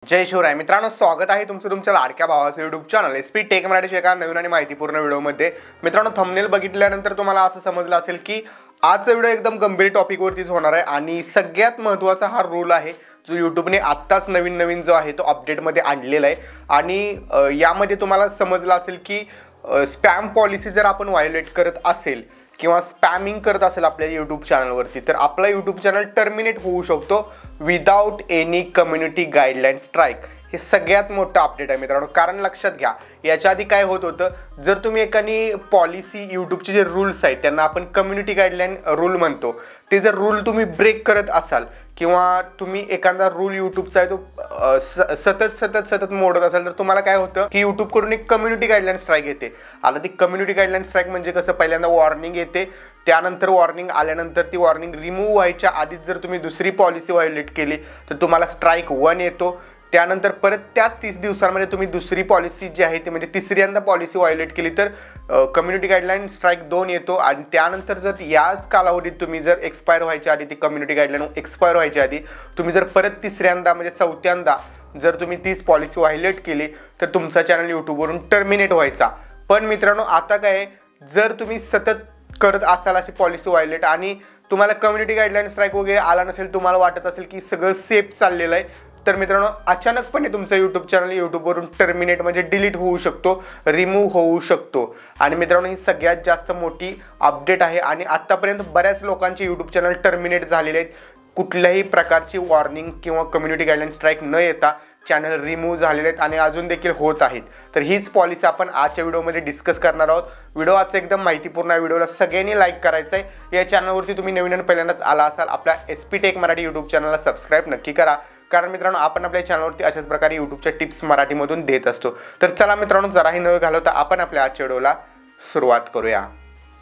जय शिवराय मित्रांनो, स्वागत आहे तुमचं तुमच्या लाडक्या भावाचं यूट्यूब चॅनल एसपी टेक मराठीच्या एका नवीन आणि माहितीपूर्ण व्हिडिओमध्ये। मित्रांनो, थंबनेल बघितल्यानंतर तुम्हाला असं समजलं असेल की आजचा व्हिडिओ एकदम गंभीर टॉपिकवरतीच होणार आहे आणि सगळ्यात महत्त्वाचा हा रूल आहे जो यूट्यूबने आत्ताच नवीन जो आहे तो अपडेटमध्ये आणलेला आहे। आणि यामध्ये तुम्हाला समजलं असेल की स्पॅम पॉलिसी जर आपण व्हायोलेट करत असेल किंवा स्पॅमिंग करत असेल आपल्या यूट्यूब चॅनलवरती तर आपला यूट्यूब चॅनल टर्मिनेट होऊ शकतो without any community guideline strike. हे सगळ्यात मोठं अपडेट आहे मित्रांनो, कारण लक्षात घ्या याच्या आधी काय होत होतं, जर तुम्ही एखादी पॉलिसी यूट्यूबचे जे रूल्स आहेत त्यांना आपण कम्युनिटी गाईडलाईन रूल म्हणतो, ते जर रूल तुम्ही ब्रेक करत असाल किंवा तुम्ही एखादा रूल यूट्यूबचा आहे तो सतत मोडत असाल तर तुम्हाला काय होतं की यूट्यूबकडून एक कम्युनिटी गाईडलाईन स्ट्राईक येते। आता ती कम्युनिटी गाईडलाईन स्ट्राईक म्हणजे कसं, पहिल्यांदा वॉर्निंग येते, त्यानंतर वॉर्निंग आल्यानंतर ती वॉर्निंग रिमूव्ह व्हायच्या आधीच जर तुम्ही दुसरी पॉलिसी व्हायोलेट केली तर तुम्हाला स्ट्राईक 1 येतो। त्यानंतर परत त्याच 30 दिवसांमध्ये तुम्ही दुसरी पॉलिसी जी आहे ती म्हणजे तिसऱ्यांदा पॉलिसी व्हायोलेट केली तर कम्युनिटी गाईडलाईन स्ट्राईक 2 येतो। आणि त्यानंतर जर याच कालावधीत तुम्ही जर एक्सपायर व्हायच्या आधी ती कम्युनिटी गाईडलाईन एक्सपायर व्हायच्या आधी तुम्ही जर परत तिसऱ्यांदा म्हणजे चौथ्यांदा जर तुम्ही तीच पॉलिसी व्हायोलेट केली तर तुमचा चॅनल यूट्यूबवरून टर्मिनेट व्हायचा। पण मित्रांनो, आता काय, जर तुम्ही सतत करत असाल अशी पॉलिसी व्हायोलेट आणि तुम्हाला कम्युनिटी गाईडलाईन स्ट्राईक वगैरे आला नसेल, तुम्हाला वाटत असेल की सगळं सेफ चाललेलं आहे, तर मित्रांनो अचानकपणे तुमचं यूट्यूब चॅनल यूट्यूबवरून टर्मिनेट म्हणजे डिलीट होऊ शकतो, रिमूव्ह होऊ शकतो। आणि मित्रांनो, ही सगळ्यात जास्त मोठी अपडेट आहे आणि आत्तापर्यंत बऱ्याच लोकांचे यूट्यूब चॅनल टर्मिनेट झालेले आहेत। कुठल्याही प्रकारची वॉर्निंग किंवा कम्युनिटी गाईडलाईन स्ट्राईक न येता चॅनल रिमूव्ह झालेले आहेत आणि अजून देखील होत आहेत। तर हीच पॉलिसी आपण आजच्या व्हिडिओमध्ये डिस्कस करणार आहोत। व्हिडिओ आजचा एकदम माहितीपूर्ण आहे, व्हिडिओला सगळ्यांनी लाईक करायचं आहे। या चॅनलवरती तुम्ही नवीन आणि पहिल्यांदाच आला असाल, आपल्या एसपी टेक मराठी यूट्यूब चॅनलला सबस्क्राईब नक्की करा, कारण मित्रांनो आपण आपल्या चॅनलवरती अशाच प्रकारे यूट्यूबच्या टिप्स मराठीमधून देत असतो। तर चला मित्रांनो, जराही न घालवता आपण आपल्या आजच्या व्हिडिओला सुरुवात करूया।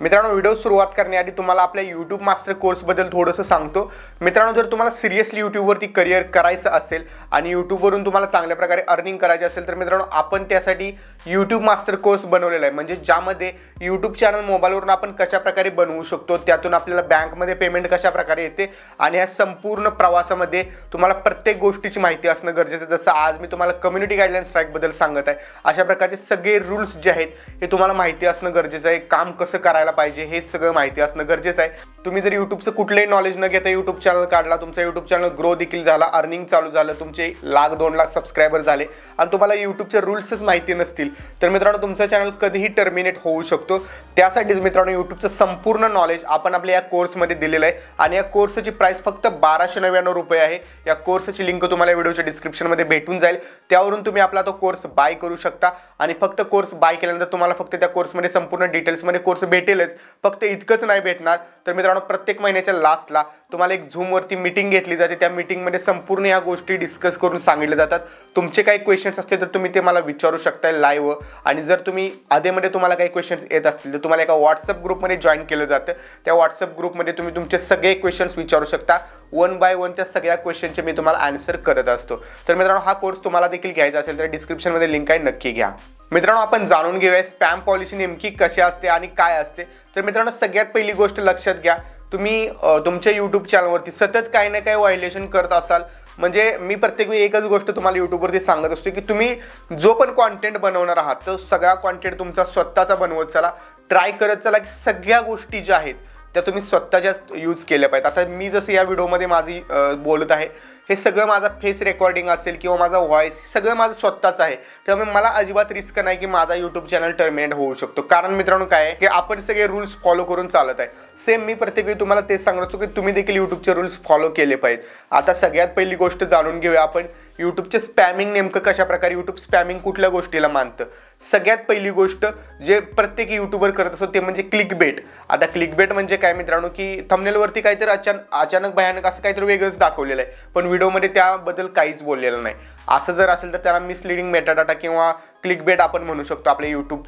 मित्रांनो, व्हिडिओ सुरुवात करण्याआधी तुम्हाला आपल्या यूट्यूब मास्टर कोर्सबद्दल थोडंसं सांगतो। मित्रांनो, जर तुम्हाला सिरियसली यूट्यूबवरती करिअर करायचं असेल आणि यूट्यूबवरून तुम्हाला चांगल्या प्रकारे अर्निंग करायची असेल तर मित्रांनो आपण त्यासाठी यूट्यूब मास्टर कोर्स बनवलेला आहे, म्हणजे ज्यामध्ये यूट्यूब चॅनल मोबाईलवरून आपण कशा प्रकारे बनवू शकतो, त्यातून आपल्याला बँकमध्ये पेमेंट कशा प्रकारे येते आणि या संपूर्ण प्रवासामध्ये तुम्हाला प्रत्येक गोष्टीची माहिती असणं गरजेचं आहे। जसं आज मी तुम्हाला कम्युनिटी गाईडलाईन स्ट्राईकबद्दल सांगत आहे, अशा प्रकारचे सगळे रूल्स जे आहेत हे तुम्हाला माहिती असणं गरजेचं आहे। काम कसं करायला पाहिजे हे सगळं माहिती असणं गरजेचं आहे। तुम्ही जर यूट्यूबचं कुठलंही नॉलेज न घेता यूट्यूब चॅनल काढला, तुमचा यूट्यूब चॅनल ग्रो देखील झाला, अर्निंग चालू झालं, तुमचे 1,00,000-2 लाख सबस्क्रायबर झाले आणि तुम्हाला यूट्यूबचे रूल्सच माहिती नसतील तर मित्रांनो तुमचं चॅनल कधीही टर्मिनेट होऊ शकतो। त्यासाठीच मित्रांनो यूट्यूबचं संपूर्ण नॉलेज आपण आपल्या या कोर्समध्ये दिलेलं आहे आणि या कोर्सची प्राइस फक्त 1299 रुपये आहे। या कोर्सची लिंक तुम्हाला व्हिडिओच्या डिस्क्रिप्शनमध्ये भेटून जाईल, त्यावरून तुम्ही आपला तो कोर्स बाय करू शकता। आणि फक्त कोर्स बाय केल्यानंतर तुम्हाला फक्त त्या कोर्समध्ये संपूर्ण डिटेल्समध्ये कोर्स भेटेलच, फक्त इतकंच नाही भेटणार तर मित्रांनो प्रत्येक महिन्याच्या लास्टला तुम्हाला एक झूमवरती मीटिंग घेतली जाते। त्या मीटिंगमध्ये संपूर्ण या गोष्टी डिस्कस करून सांगितल्या जातात। तुमचे काही क्वेश्चन्स असतील तर तुम्ही ते मला विचारू शकता लाईव्ह, आणि जर तुम्ही आधीमध्ये तुम्हाला काही क्वेश्चन्स येत असतील तर तुम्हाला एका व्हॉट्सअप ग्रुपमध्ये जॉईन केलं जातं। त्या व्हॉट्सअप ग्रुपमध्ये तुम्ही तुमचे सगळे क्वेश्चन्स विचारू शकता, 1 बाय 1 त्या सगळ्या क्वेश्चनचे मी तुम्हाला आन्सर करत असतो। तर मित्रांनो हा कोर्स तुम्हाला देखील घ्यायचा असेल तर डिस्क्रिप्शनमध्ये लिंक आहे, नक्की घ्या। मित्रांनो, आपण जाणून घेऊया स्पॅम पॉलिसी नेमकी कशी असते आणि काय असते। तर मित्रांनो, सगळ्यात पहिली गोष्ट लक्षात घ्या, तुम्ही तुमच्या यूट्यूब चॅनलवरती सतत काही ना काही व्हायोलेशन करत असाल, म्हणजे मी प्रत्येक वेळी एकच गोष्ट तुम्हाला यूट्यूबवरती सांगत असतो की तुम्ही जो पण कॉन्टेंट बनवणार आहात तो सगळा कॉन्टेंट तुमचा स्वतःचा बनवत चला, ट्राय करत चला की सगळ्या गोष्टी ज्या आहेत त्या तुम्ही स्वतःच्याच यूज केल्या पाहिजेत। आता मी जसं या व्हिडिओमध्ये माझी बोलत आहे, हे सगळं माझा फेस रेकॉर्डिंग असेल किंवा माझा व्हॉइस सगळं माझं स्वतःच आहे, त्यामुळे मला अजिबात रिस्क नाही की माझा यूट्यूब चॅनल टर्मिनेट होऊ शकतो। कारण मित्रांनो काय आहे की आपण सगळे रूल्स फॉलो करून चालत आहे। सेम मी प्रत्येक वेळी तुम्हाला तेच सांगत असतो की तुम्ही देखील यूट्यूबचे रूल्स फॉलो केले पाहिजेत। आता सगळ्यात पहिली गोष्ट जाणून घेऊया आपण यूट्यूबचे स्पॅमिंग नेमकं कशा प्रकारे, यूट्यूब स्पॅमिंग कुठल्या गोष्टीला मानतं। सगळ्यात पहिली गोष्ट जे प्रत्येक यूट्यूबर करत असतो ते म्हणजे क्लिकबेट। आता क्लिकबेट म्हणजे काय मित्रांनो, की थंबनेलवरती काहीतरी अचानक भयानक असं काहीतरी वेगळंच दाखवलेलं आहे पण व्हिडिओमध्ये त्याबद्दल काहीच बोललेलं नाही। असं जर असेल तर त्याला मिसलिडिंग मेटाडाटा किंवा क्लिकबेट आपण म्हणू शकतो, आपल्या यूट्यूब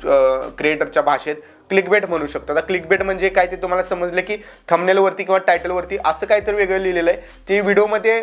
क्रिएटरच्या भाषेत क्लिकबेट म्हणू शकतो। आता क्लिकबेट म्हणजे काय ते तुम्हाला समजलं की थंबनेलवरती किंवा टायटलवरती असं काहीतरी वेगळं लिहिलेलं आहे ते व्हिडिओमध्ये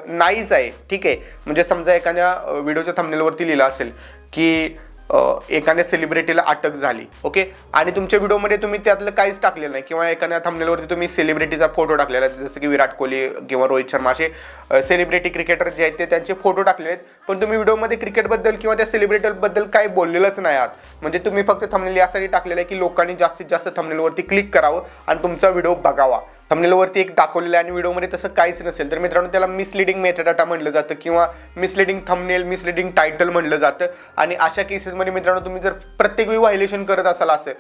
नाहीच आहे, ठीक आहे। म्हणजे समजा एखाद्या व्हिडिओच्या थंबनेलवरती लिहिलं असेल की एखाद्या सेलिब्रिटीला अटक झाली, ओके, आणि तुमच्या व्हिडिओमध्ये तुम्ही त्यातलं काहीच टाकलेलं नाही किंवा एखाद्या थंबनेलवरती तुम्ही सेलिब्रिटीचा फोटो टाकलेला आहे, जसं की विराट कोहली किंवा रोहित शर्मा असे सेलिब्रिटी क्रिकेटर जे आहेत ते त्यांचे फोटो टाकले आहेत, पण तुम्ही व्हिडिओमध्ये क्रिकेटबद्दल किंवा त्या सेलिब्रिटीबद्दल काही बोललेलंच नाही आहात. म्हणजे तुम्ही फक्त थंबनेल यासाठी टाकलेलं आहे की लोकांनी जास्तीत जास्त थंबनेलवरती क्लिक करावं आणि तुमचा व्हिडिओ बघावा. थंबनेलवरती एक दाखवलेलं आहे आणि व्हिडिओमध्ये तसं काहीच नसेल तर मित्रांनो त्याला मिसलिडिंग मेटाडाटा म्हटलं जातं किंवा मिसलिडिंग थंबनेल, मिसलिडिंग टायटल म्हटलं जातं. आणि अशा केसेसमध्ये मित्रांनो तुम्ही जर प्रत्येक वेळी व्हायलेशन करत असाल, असं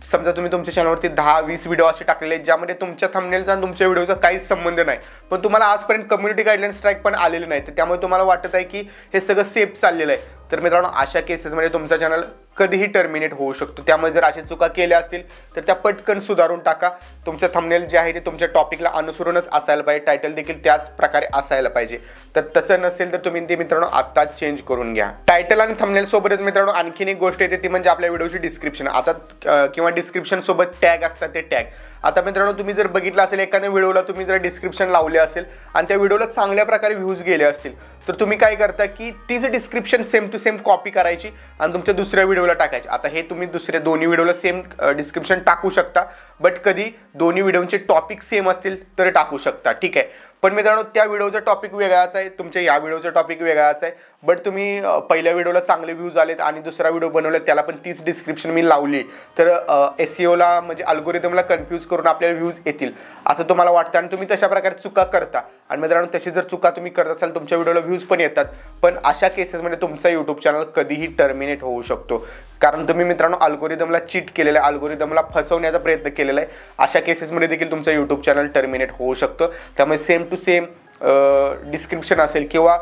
समजा तुम्ही तुमच्या चॅनलवरती 10-20 व्हिडिओ असे टाकलेले आहेत ज्यामध्ये तुमच्या थंबनेलचा आणि तुमच्या व्हिडिओचा काहीच संबंध नाही, पण तुम्हाला आजपर्यंत कम्युनिटी गाईडलाईन स्ट्राईक पण आलेले नाही, तर त्यामुळे तुम्हाला वाटत आहे की हे सगळं सेफ चाललेलं आहे, तर मित्रांनो अशा केसेसमध्ये तुमचा चॅनल कधीही टर्मिनेट होऊ शकतो. त्यामुळे जर अशा चुका केल्या असतील तर त्या पटकन सुधारून टाका. तुमचं थंबनेल जे आहे ते तुमच्या टॉपिकला अनुसरूनच असायला पाहिजे, टायटल देखील त्याच प्रकारे असायला पाहिजे. तर तसं नसेल तर तुम्ही ते मित्रांनो आत्ताच चेंज करून घ्या. टायटल आणि थंबनेल सोबतच मित्रांनो आणखीन एक गोष्ट येते ती म्हणजे आपल्या व्हिडिओची डिस्क्रिप्शन. आता किंवा डिस्क्रिप्शन सोबत टॅग असतात ते टॅग. आता मित्रांनो तुम्ही जर बघितलं असेल एखाद्या व्हिडिओला तुम्ही जर डिस्क्रिप्शन लावले असेल आणि त्या व्हिडिओला चांगल्या प्रकारे व्ह्यूज गेले असतील तर तुम्ही काय करता की तीच description same to same copy करायची आणि तुमच्या दुसऱ्या व्हिडिओला टाकायची. आता हे तुम्ही दुसऱ्या दोन्ही व्हिडिओला सेम डिस्क्रिप्शन टाकू शकता, बट कधी दोन्ही व्हिडिओचे टॉपिक सेम असतील तर टाकू शकता, ठीक आहे. पण मित्रांनो त्या व्हिडिओचा टॉपिक वेगळाच आहे, तुमच्या या व्हिडिओचा टॉपिक वेगळाच आहे, बट तुम्ही पहिल्या व्हिडिओला चांगले व्ह्यूज आलेत आणि दुसरा व्हिडिओ बनवला त्याला पण तीच डिस्क्रिप्शन मी लावली तर SEOला म्हणजे अल्गोरिदमला कन्फ्यूज करून आपल्याला व्ह्यूज येतील असं तुम्हाला वाटतं आणि तुम्ही तशा प्रकारे चुका करता. आणि मित्रांनो तशी जर चुका तुम्ही करत असाल तुमच्या व्हिडिओला व्ह्यूज पण येतात, पण अशा केसेसमध्ये तुमचा यूट्यूब चॅनल कधीही टर्मिनेट होऊ शकतो, कारण तुम्ही मित्रांनो अल्गोरिदमला चीट केलेलं आहे, अल्गोरिदमला फसवण्याचा प्रयत्न केलेला आहे. अशा केसेसमध्ये देखील तुमचं यूट्यूब चॅनल टर्मिनेट होऊ शकतं. त्यामुळे सेम टू सेम डिस्क्रिप्शन असेल किंवा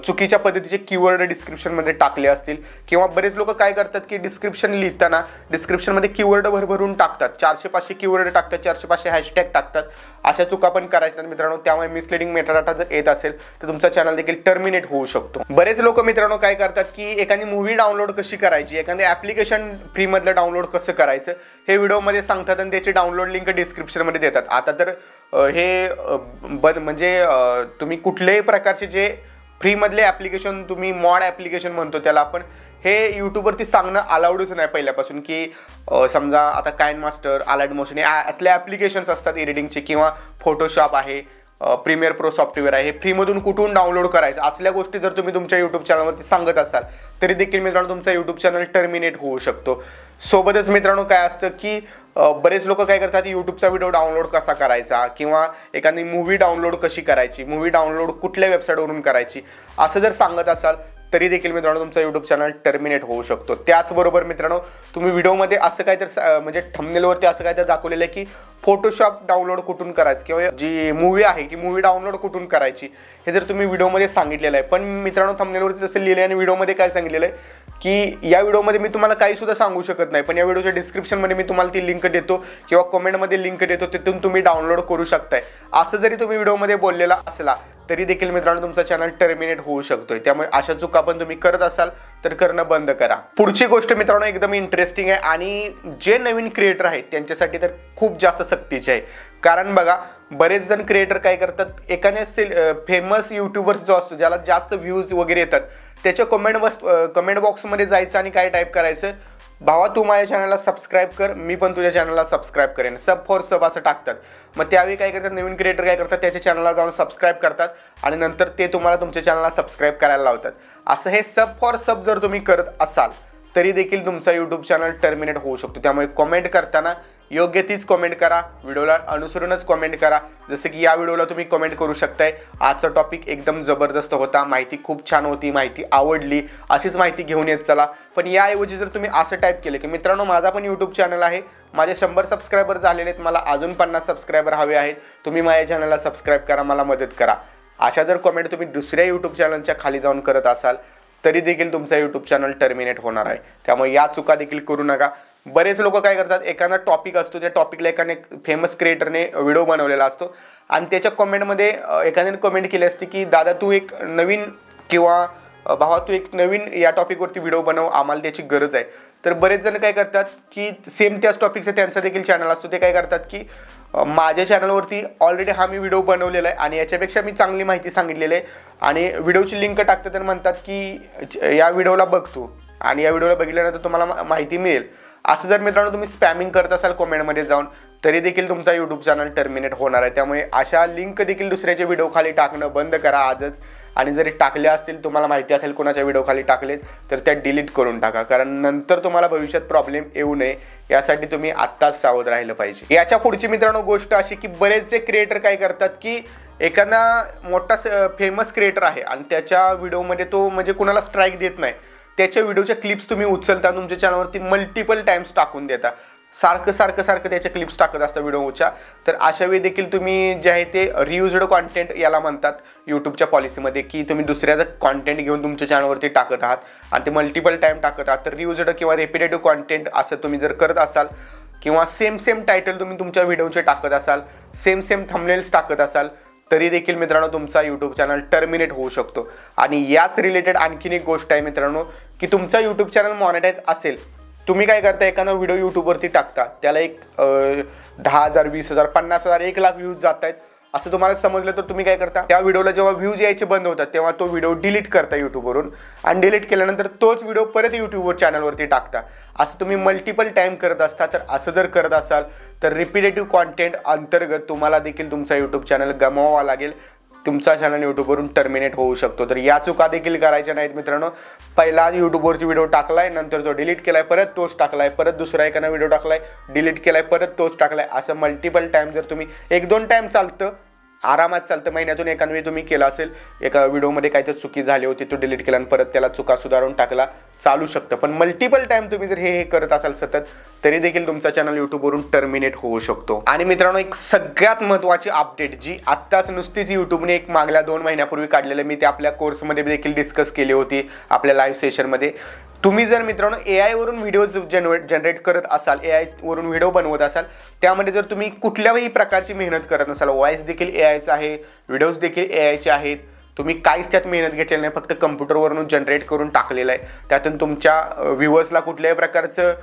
चुकीच्या पद्धतीचे कीवर्ड डिस्क्रिप्शनमध्ये टाकले असतील किंवा बरेच लोक काय करतात की डिस्क्रिप्शन लिहिताना डिस्क्रिप्शनमध्ये कीवर्ड भरभरून टाकतात, 400-500 कीवर्ड टाकतात, 400-500 हॅशटॅग टाकतात. अशा चुका पण करायच्या नाहीत मित्रांनो. त्यामुळे मिसलिडिंग मेटाडाटा जर येत असेल तर तुमचा चॅनल देखील टर्मिनेट होऊ शकतो. बरेच लोक मित्रांनो काय करतात की एखादी मूव्ही डाउनलोड कशी करायची, एखादं ॲप्लिकेशन फ्रीमधलं डाउनलोड कसं करायचं हे व्हिडिओमध्ये सांगतात आणि त्याची डाउनलोड लिंक डिस्क्रिप्शनमध्ये देतात. आता तर हे म्हणजे तुम्ही कुठल्याही प्रकारचे जे फ्रीमधले ॲप्लिकेशन तुम्ही मॉड ॲप्लिकेशन म्हणतो त्याला आपण, हे यूट्यूबवरती सांगणं अलाउडच नाही पहिल्यापासून की समजा आता काइनमास्टर, अलाइड मोशन असले ॲप्लिकेशन्स असतात एडिटिंगचे किंवा फोटोशॉप आहे, प्रीमियर प्रो सॉफ्टवेअर आहे, हे फ्रीमधून कुठून डाउनलोड करायचं असल्या गोष्टी जर तुम्ही तुमच्या यूट्यूब चॅनलवरती सांगत असाल तरी देखील मित्रांनो तुमचा यूट्यूब चॅनल टर्मिनेट होऊ शकतो. सोबतच मित्रांनो काय असतं की बरेच लोक काय करतात यूट्यूबचा व्हिडिओ डाउनलोड कसा करायचा किंवा एखादी मूव्ही डाउनलोड कशी करायची, मूव्ही डाउनलोड कुठल्या वेबसाईटवरून करायची असं जर सांगत असाल तरी देखील मित्रांनो तुमचा यूट्यूब चॅनल टर्मिनेट होऊ शकतो. त्याचबरोबर मित्रांनो तुम्ही व्हिडिओमध्ये असं काहीतरी म्हणजे थंबनेलवरती असं काहीतरी दाखवलेलं आहे की फोटोशॉप डाउनलोड कुठून करायचं किंवा जी मूव्ही आहे की मूव्ही डाउनलोड कुठून करायची हे जर तुम्ही व्हिडिओमध्ये सांगितलेलं आहे, पण मित्रांनो थंबनेलवरती तसं लिहिलं आहे आणि व्हिडिओमध्ये काय सांगितलेलं आहे की या व्हिडिओमध्ये मी तुम्हाला काही सुद्धा सांगू शकत नाही, पण या व्हिडिओच्या डिस्क्रिप्शनमध्ये मी तुम्हाला ती लिंक देतो किंवा कमेंटमध्ये लिंक देतो, तिथून तुम्ही डाउनलोड करू शकताय. असं जरी तुम्ही व्हिडिओमध्ये बोललेला असला तरी देखील मित्रांनो तुमचा चॅनल टर्मिनेट होऊ शकतोय. त्यामुळे अशा चुका पण तुम्ही करत असाल तर करणं बंद करा. पुढची गोष्ट मित्रांनो एकदम इंटरेस्टिंग आहे आणि जे नवीन क्रिएटर आहेत त्यांच्यासाठी तर खूप जास्त सक्तीचे आहे. कारण बघा बरेच जण क्रिएटर काय करतात, एखाद्या फेमस यूट्यूबर्स जो असतो ज्याला जास्त व्ह्यूज वगैरे येतात त्याच्या कमेंट बॉक्समध्ये जायचं आणि काय टाईप करायचं, भावा तू माझ्या चॅनलला सबस्क्राईब कर, मी पण तुझ्या चॅनलला सबस्क्राईब करेन, सब फॉर सब असं टाकतात. मग त्यावेळी काय करतात नवीन क्रिएटर काय करतात त्याच्या चॅनलला जाऊन सबस्क्राईब करतात आणि नंतर ते तुम्हाला तुमच्या चॅनलला सबस्क्राईब करायला लावतात. असं हे सब फॉर सब जर तुम्ही करत असाल तरी देखील तुमचा यूट्यूब चॅनल टर्मिनेट होऊ शकतो. त्यामुळे कमेंट करताना योग्य तीच कमेंट करा, व्हिडिओला अनुसरूनच कमेंट करा. जसं की या व्हिडिओला तुम्ही कमेंट करू शकताय, आजचा टॉपिक एकदम जबरदस्त होता, माहिती खूप छान होती, माहिती आवडली, अशीच माहिती घेऊन येत चला. पण याऐवजी जर तुम्ही असं टाईप केलं की मित्रांनो माझा पण यूट्यूब चॅनल आहे, माझे 100 सबस्क्रायबर झालेले आहेत, मला अजून 50 सबस्क्रायबर हवे आहेत, तुम्ही माझ्या चॅनलला सबस्क्राईब करा, मला मदत करा, अशा जर कमेंट तुम्ही दुसऱ्या यूट्यूब चॅनलच्या खाली जाऊन करत असाल तरी देखील तुमचा यूट्यूब चॅनल टर्मिनेट होणार आहे. त्यामुळे या चुका देखील करू नका. बरेच लोक काय करतात, एखादा टॉपिक असतो त्या टॉपिकला एखाद्या फेमस क्रिएटरने व्हिडिओ बनवलेला असतो आणि त्याच्या कमेंटमध्ये एखाद्याने कमेंट केली असते की दादा तू एक नवीन किंवा भावा तू एक नवीन या टॉपिकवरती व्हिडिओ बनव, आम्हाला त्याची गरज आहे. तर बरेच जण काय करतात की सेम त्याच टॉपिकचा त्यांचा देखील चॅनल असतो, ते काय करतात की माझ्या चॅनलवरती ऑलरेडी हा मी व्हिडिओ बनवलेला आहे आणि याच्यापेक्षा मी चांगली माहिती सांगितलेली आहे आणि व्हिडिओची लिंक टाकतात आणि म्हणतात की या व्हिडिओला बघ तू आणि या व्हिडिओला बघितल्यानंतर तुम्हाला माहिती मिळेल। असं जर मित्रांनो तुम्ही स्पॅमिंग करत असाल कमेंटमध्ये जाऊन तरी देखील तुमचा यूट्यूब चॅनल टर्मिनेट होणार आहे। त्यामुळे अशा लिंक देखील दुसऱ्याच्या व्हिडिओ खाली टाकणं बंद करा आजच, आणि जरी टाकले असतील तुम्हाला माहिती असेल कोणाच्या व्हिडिओ खाली टाकलेत तर त्या डिलीट करून टाका, कारण नंतर तुम्हाला भविष्यात प्रॉब्लेम येऊ नये यासाठी तुम्ही आत्ताच सावध राहिलं पाहिजे। याच्या पुढची मित्रांनो गोष्ट अशी की बरेचसे क्रिएटर काय करतात की एखादा मोठा फेमस क्रिएटर आहे आणि त्याच्या व्हिडिओमध्ये तो म्हणजे कुणाला स्ट्राईक देत नाही, त्याच्या व्हिडिओच्या क्लिप्स तुम्ही उचलता तुमच्या चॅनलवरती मल्टिपल टाइम्स टाकून देता, सारखं त्याच्या क्लिप्स टाकत असता व्हिडिओच्या। तर अशा वेळी देखील तुम्ही जे आहे ते रियुज्ड कॉन्टेंट याला म्हणतात यूट्यूबच्या पॉलिसीमध्ये, की तुम्ही दुसऱ्याचं कॉन्टेंट घेऊन तुमच्या चॅनलवरती टाकत आहात आणि ते मल्टिपल टाइम टाकत आहात। तर रियुज्ड किंवा रिपिटेटिव्ह कॉन्टेंट असं तुम्ही जर करत असाल किंवा सेम टायटल तुम्ही तुमच्या व्हिडिओचे टाकत असाल, सेम थंबनेल्स टाकत असाल तरी देखील मित्रांनो तुमचा यूट्यूब चॅनल टर्मिनेट होऊ शकतो। आणि याच रिलेटेड आणखीन एक गोष्ट आहे मित्रांनो की तुमचा यूट्यूब चॅनल मॉनिटाईज असेल, तुम्ही काय करता एखादा व्हिडिओ यूट्यूबवरती टाकता, त्याला एक 10,000 20,000 50,000 1 लाख व्ह्यूज जात आहेत असं तुम्हाला समजलं तर तुम्ही काय करता, त्या व्हिडिओला जेव्हा व्ह्यूज यायचे बंद होतात तेव्हा तो व्हिडिओ डिलीट करता यूट्यूबवरून, आणि डिलीट केल्यानंतर तोच व्हिडिओ परत यूट्यूबवर चॅनलवरती टाकता। असं तुम्ही मल्टिपल टाइम करत असता। तर असं जर करत असाल तर रिपिटेटिव्ह कॉन्टेंट अंतर्गत तुम्हाला देखील तुमचा यूट्यूब चॅनल गमवावा लागेल, तुमचा चॅनल यूट्यूबवरून टर्मिनेट होऊ शकतो। तर या चुका देखील करायच्या नाहीत मित्रांनो। पहिला यूट्यूबवरती व्हिडिओ टाकलाय, नंतर तो डिलीट केलाय, परत तोच टाकलाय, परत दुसरा एखादा व्हिडिओ टाकलाय, डिलीट केलाय, परत तोच टाकलाय, असं मल्टिपल टाइम जर तुम्ही 1-2 टाइम चालतं, आरामात चालतं, महिन्यातून एखाद वेळी तुम्ही केला असेल, एका व्हिडिओमध्ये काहीतरी चुकी झाली होती तो डिलीट केला आणि परत त्याला चुका सुधारून टाकला, चालू शकतं। पण मल्टिपल टाइम तुम्ही जर हे करत असाल सतत तरी देखील तुमचा चॅनल यूट्यूबवरून टर्मिनेट होऊ शकतो। आणि मित्रांनो एक सगळ्यात महत्त्वाची अपडेट जी आत्ताच नुसतीच यूट्यूबने एक मागल्या 2 महिन्यापूर्वी काढलेलं, मी ते आपल्या कोर्समध्ये देखील डिस्कस केली होती आपल्या लाईव्ह सेशनमध्ये। तुम्ही जर मित्रांनो AI वरून व्हिडिओज जनरेट करत असाल, AI वरून व्हिडिओ बनवत असाल, त्यामध्ये जर तुम्ही कुठल्याही प्रकारची मेहनत करत नसाल, व्हॉइस देखील AIचा आहे, व्हिडिओज देखील AIचे आहेत, तुम्ही काहीच त्यात मेहनत घेतलेली नाही, फक्त कम्प्युटरवरून जनरेट करून टाकलेलं आहे, त्यातून तुमच्या व्ह्यूअर्सला कुठल्याही प्रकारचं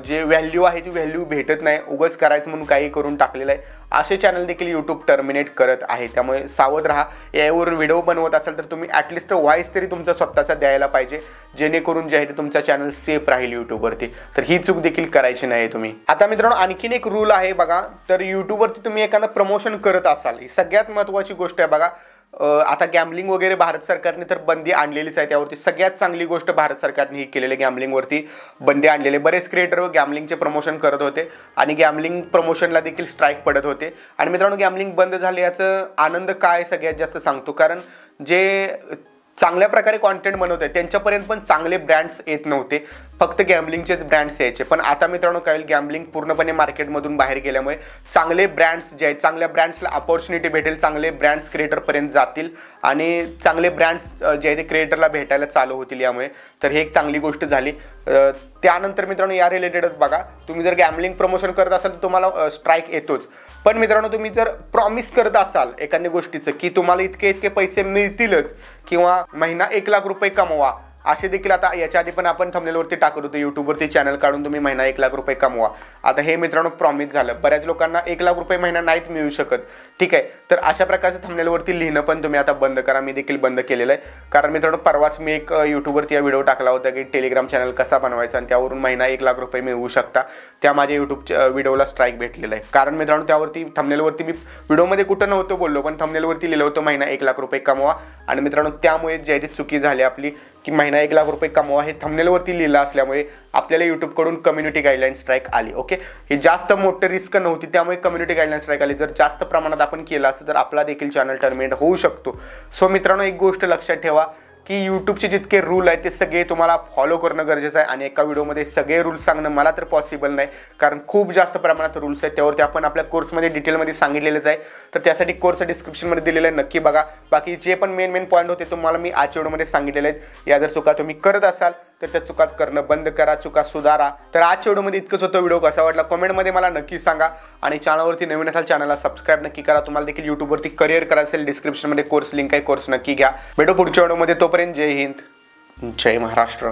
जे व्हॅल्यू आहे ती व्हॅल्यू भेटत नाही, उगाच करायचं म्हणून काही करून टाकलेलं आहे, असे चॅनल देखील यूट्यूब टर्मिनेट करत आहे। त्यामुळे सावध राहा। AI वरून व्हिडिओ बनवत असाल तर तुम्ही ॲटलिस्ट व्हॉइस तरी तुमचा स्वतःचा द्यायला पाहिजे, जेणेकरून जे आहे ते तुमचा चॅनल सेफ राहील यूट्यूबवरती। तर ही चूक देखील करायची नाही तुम्ही। आता मित्रांनो आणखीन एक रूल आहे बघा, तर यूट्यूबवरती तुम्ही एखादं प्रमोशन करत असाल, ही सगळ्यात महत्त्वाची गोष्ट आहे बघा। आता गॅम्बलिंग वगैरे भारत सरकारने तर बंदी आणलेलीच आहे, त्यावरती सगळ्यात चांगली गोष्ट भारत सरकारने ही केलेली, गॅम्बलिंगवरती बंदी आणलेली। बरेच क्रिएटर गॅम्बलिंगचे प्रमोशन करत होते आणि गॅम्बलिंग प्रमोशनला देखील स्ट्राईक पडत होते। आणि मित्रांनो गॅम्बलिंग बंद झाले याचं आनंद काय सगळ्यात जास्त सांगतो, कारण जे चांगल्या प्रकारे कॉन्टेंट बनवत आहेत त्यांच्यापर्यंत पण चांगले ब्रँड्स येत नव्हते, फक्त गॅम्बलिंगचेच ब्रँड्स यायचे। पण आता मित्रांनो काय होईल, गॅम्बलिंग पूर्णपणे मार्केटमधून बाहेर गेल्यामुळे चांगले ब्रँड्स जे आहेत, चांगल्या ब्रँड्सला अपॉर्च्युनिटी भेटेल, चांगले ब्रँड्स क्रिएटरपर्यंत जातील आणि चांगले ब्रँड्स जे आहे ते क्रिएटरला भेटायला चालू होतील यामुळे। तर हे एक चांगली गोष्ट झाली। त्यानंतर मित्रांनो या रिलेटेडच बघा, तुम्ही जर गॅम्बलिंग प्रमोशन करत असाल तर तुम्हाला स्ट्राईक येतोच, पण मित्रांनो तुम्ही जर प्रॉमिस करत असाल एखाद्या गोष्टीचं की तुम्हाला इतके पैसे मिळतीलच किंवा महिना 1 लाख रुपये कमवा, असे देखील आता याच्या आधी पण आपण थंबनेलवरती टाकत होतो, यूट्यूबवरती चॅनल काढून तुम्ही महिना 1 लाख रुपये कमवा। आता हे मित्रांनो प्रॉमिस झालं, बऱ्याच लोकांना 1 लाख रुपये महिना नाहीत मिळू शकत, ठीक आहे। तर अशा प्रकारचं थंबनेलवरती लिहिणं पण तुम्ही आता बंद करा, मी देखील बंद केलेलं आहे। कारण मित्रांनो परवाच मी एक यूट्यूबवरती व्हिडिओ टाकला होता की टेलिग्राम चॅनल कसा बनवायचा आणि त्यावरून महिना 1 लाख रुपये मिळवू शकता, त्या माझ्या यूट्यूबच्या व्हिडिओला स्ट्राईक भेटलेला आहे। कारण मित्रांनो त्यावरती थंबनेलवरती मी व्हिडिओमध्ये कुठं नव्हतं बोललो, पण थंबनेलवरती लिहिलं होतं महिना 1 लाख रुपये कमवा। आणि मित्रांनो त्यामुळे जे आहे ती चुकी झाली आपली की महिना 1 लाख रुपये कमवा हे थंबनेलवरती लिहिलं असल्यामुळे आपल्याला यूट्यूबकडून कम्युनिटी गाईडलाईन स्ट्राईक आली। ओके, ही जास्त मोठी रिस्क नव्हती, त्यामुळे कम्युनिटी गाईडलाईन स्ट्राईक आली। जर जास्त प्रमाणात आपण केलं असतं तर आपला देखील चॅनल टर्मिनेट होऊ शकतो। सो मित्रांनो एक गोष्ट लक्षात ठेवा की यूट्यूबचे जितके रूल आहेत ते सगळे तुम्हाला फॉलो करणं गरजेचं आहे, आणि एका व्हिडिओमध्ये सगळे रूल्स सांगणं मला तर पॉसिबल नाही, कारण खूप जास्त प्रमाणात रूल्स आहेत, त्यावरती आपण आपल्या कोर्समध्ये डिटेलमध्ये सांगितलेलंच आहे। तर त्यासाठी कोर्स डिस्क्रिप्शनमध्ये दिलेलं आहे, नक्की बघा। बाकी जे पण मेन पॉईंट होते तुम्हाला मी आजच्या व्हिडिओमध्ये सांगितलेले आहेत। या जर चुका तुम्ही करत असाल तर त्या चुका करणं बंद करा, चुका सुधारा। तर आजच्या व्हिडिओमध्ये इतकंच होतं। व्हिडिओ कसा वाटला कमेंटमध्ये मला नक्की सांगा, आणि चॅनलवरती नवीन असाल चॅनलला सबस्क्राईब नक्की करा। तुम्हाला देखील यूट्यूबवरती करिअर करायचं असेल डिस्क्रिप्शनमध्ये कोर्स लिंक आहे, कोर्स नक्की घ्या। भेटू पुढच्या व्हिडिओमध्ये, तोपर्यंत जय हिंद, जय महाराष्ट्र।